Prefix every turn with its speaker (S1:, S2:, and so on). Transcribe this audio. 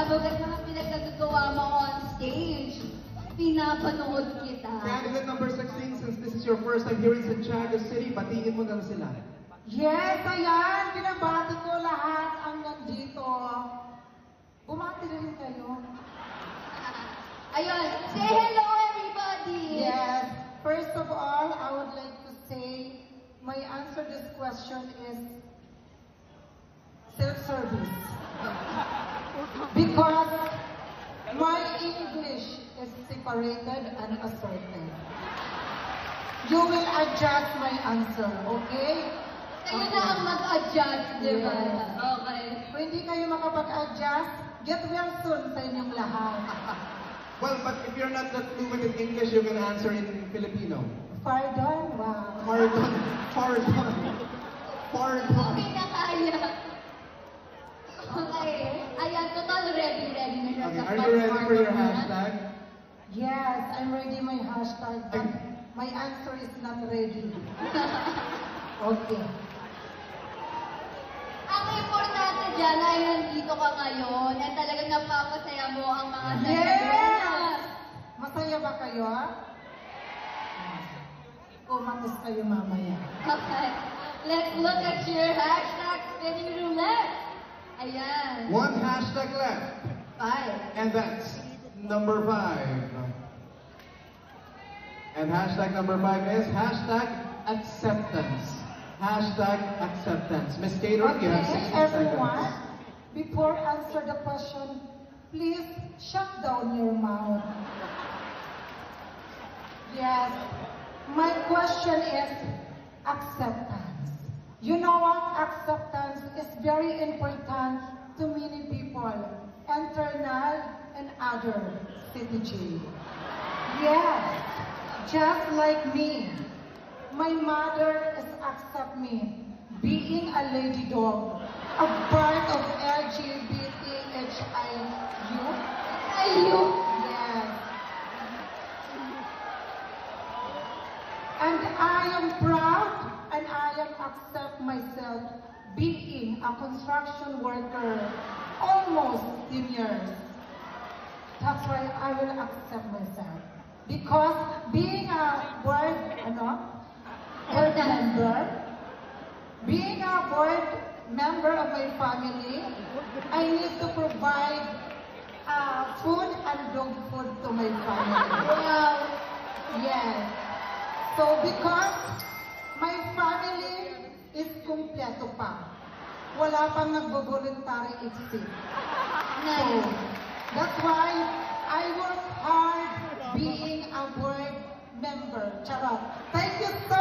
S1: Sabagat mga pinagkagagawa mo on stage, pinapanood kita.
S2: Candidate number 16, since this is your first time here in Santiago City, batiin mo na sila.
S3: Yes, ayan! Binabati ko lahat ang nandito. Bumati rin kayo.
S1: Ayun, say hello everybody!
S3: Yes, first of all, I would like to say my answer to this question is self-service. Because my English is separated and assorted. You will adjust my answer, okay?
S1: Kayo na ang mag-adjust, di ba?
S3: Yes.
S1: Okay.
S3: Kung hindi kayo makapag-adjust, get well soon sa inyong lahat.
S2: Well, but if you're not that fluent in English, you can answer in Filipino.
S3: Pardon? Wow.
S2: Pardon. Pardon. Pardon.
S1: Okay na kaya. Okay. Ayan, total ready na siya
S2: Okay,
S1: sa
S2: are you ready for your
S1: platform na.
S2: hashtag?
S3: Yes, I'm ready my hashtag, but my answer is not ready. Okay.
S1: Ang importante dyan ay nandito ka ngayon at talagang napapasaya mo ang mga
S3: Yes! Masaya ba kayo? Kumakas kayo mamaya.
S1: Okay. Let's look at your hashtag spinning roulette. Ayan.
S2: One hashtag left,
S1: 5.
S2: and that's number 5. And hashtag number 5 is hashtag acceptance. Hashtag acceptance. Miss Catering, you have 60
S3: everyone,
S2: seconds.
S3: before answer the question, please shut down your mouth. Yes, my question is acceptance. You know what? Acceptance is very important to many people, internal and other CTG. Yes, just like me. My mother is accept me being a lady dog, a part of LGBTQIA.
S1: Ayun.
S3: Yes. And I am proud and I am accept myself being a construction worker almost 10 years. That's why I will accept myself. Because being a board member, being a board member of my family, I need to provide food and dog food to my family.
S1: Wow.
S3: Yes. So because my family is kumpleto pa, wala pang nagbo-voluntary exit. So, that's why I work hard being a board member. Charot. Thank you so